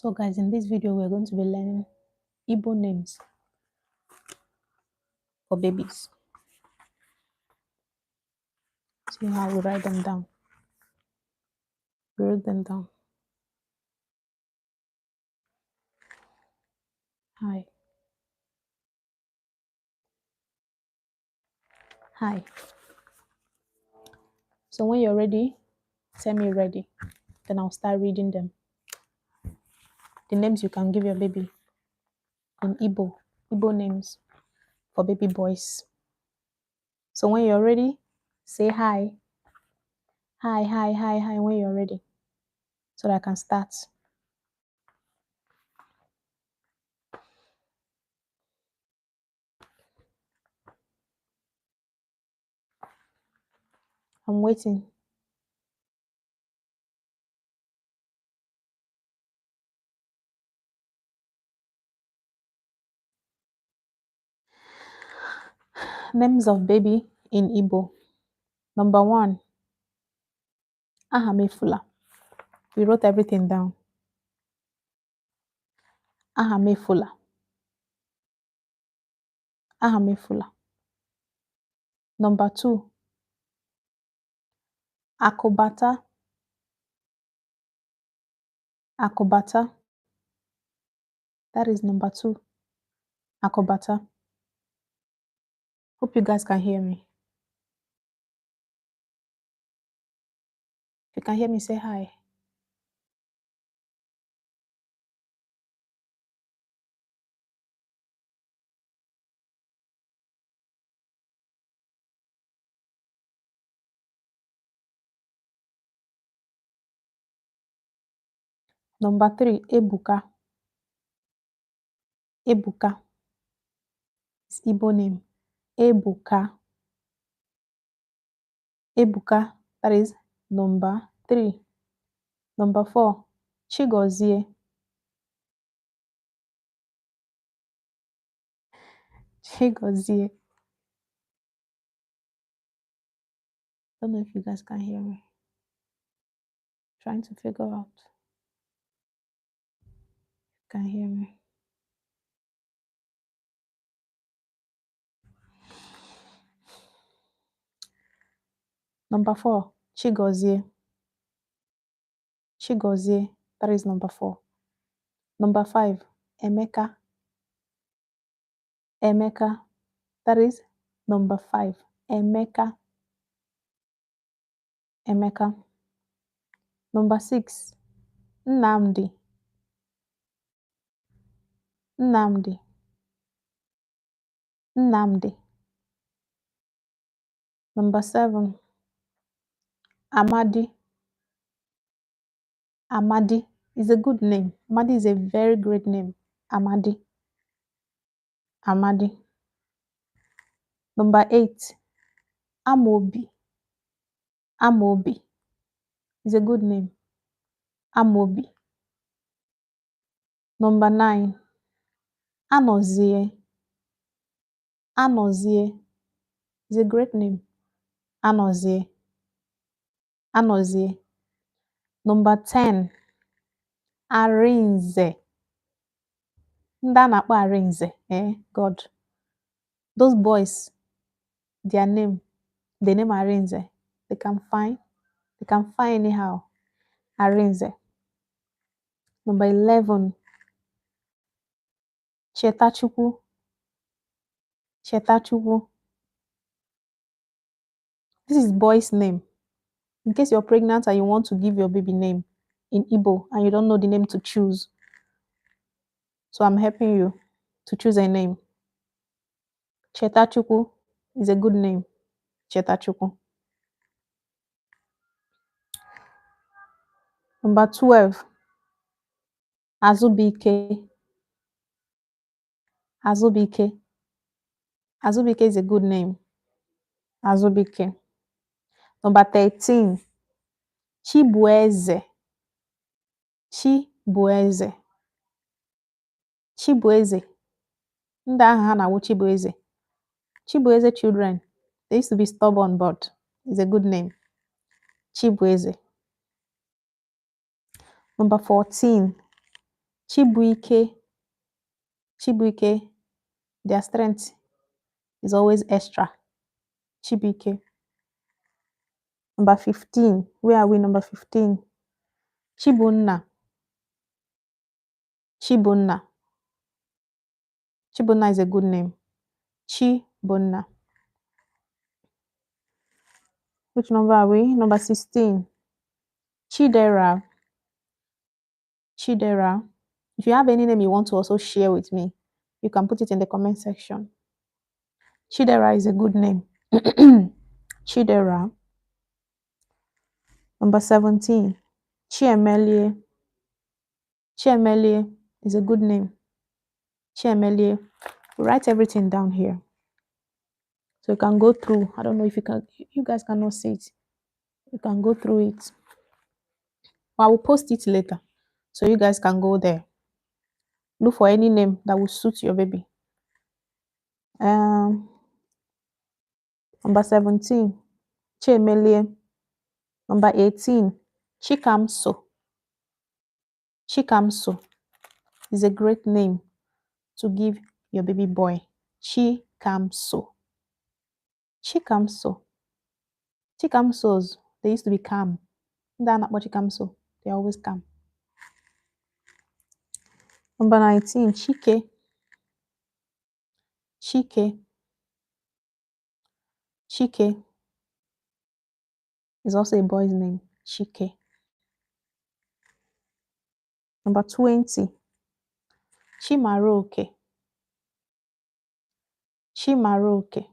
So guys, in this video, we're going to be learning Igbo names for babies. See how we write them down. We write them down. Hi. Hi. So when you're ready, tell me ready. Then I'll start reading them. The names you can give your baby in Igbo names for baby boys. So when you're ready, say hi. Hi, hi, hi, hi when you're ready. So that I can start. I'm waiting. Names of baby in Igbo. Number 1, Ahamefula. We wrote everything down. Ahamefula. Ahamefula. Number 2, Akobata. Akobata. That is number 2. Akobata. Hope you guys can hear me. If you can hear me, say hi. Number 3, Ebuka. Ebuka. It's Igbo name. Ebuka. Ebuka. That is number 3. Number 4, Chigozie. Chigozie. Don't know if you guys can hear me. Trying to figure out. Can hear me. Number 4, Chigozie. Chigozie. That is number 4. Number 5, Emeka. Emeka. That is number 5. Emeka. Emeka. Number 6, Nnamdi. Nnamdi. Nnamdi. Number 7, Amadi. Amadi is a good name. Amadi is a very great name. Amadi. Amadi. Number 8, Amobi. Amobi is a good name. Amobi. Number 9, Anozie. Anozie is a great name. Anozie. Anozie. Number 10, Arinze. Ndị a na-akpọ Arinze. God. Those boys, their name, the name Arinze. They can find anyhow. Arinze. Number 11, Chetachukwu. Chetachukwu. This is boy's name. In case you're pregnant and you want to give your baby name in Igbo and you don't know the name to choose. So I'm helping you to choose a name. Chetachukwu is a good name. Chetachukwu. Number 12, Azubike. Azubike. Azubike is a good name. Azubike. Number 13, Chibueze. Chibueze. Chibueze. Ndị ahụ ha na-awụ Chibueze. Chibueze children, they used to be stubborn, but it's a good name. Chibueze. Number 14, Chibuike. Chibuike. Their strength is always extra. Chibuike. Number 15. Where are we? Number 15. Chibunna. Chibunna. Chibunna is a good name. Chibunna. Which number are we? Number 16. Chidera. Chidera. If you have any name you want to also share with me, you can put it in the comment section. Chidera is a good name. Chidera. Number 17. Chiemelie. Chiemelie is a good name. Chiemelie. Write everything down here. So you can go through. I don't know if you guys cannot see it. You can go through it. I will post it later. So you guys can go there. Look for any name that will suit your baby. Number 17. Chiemelie. Number 18. Chikamso. Chikamso is a great name to give your baby boy. Chikamso. Chikamso. Chikamsos, they used to be calm. Chikamso, they're always calm. Number 19, Chike. Chike. Chike is also a boy's name. Chike. Number 20, Chimaroke. Chimaroke.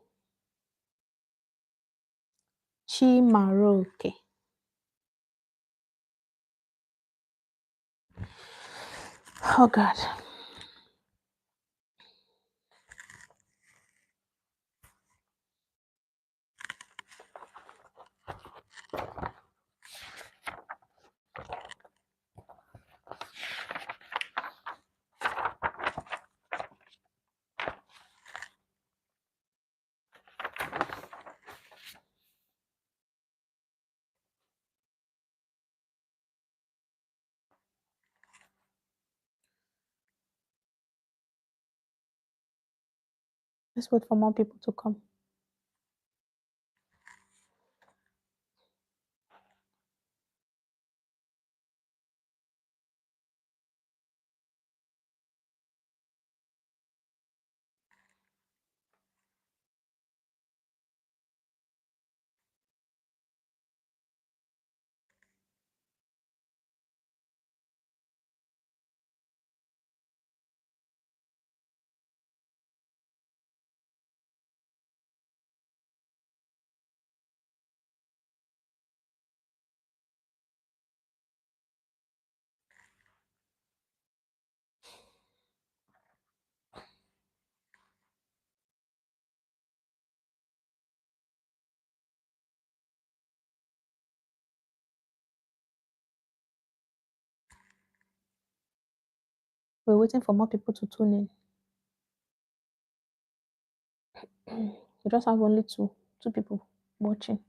Chimaroke. Oh God. Let's wait for more people to come. We're waiting for more people to tune in. We just have only two people watching.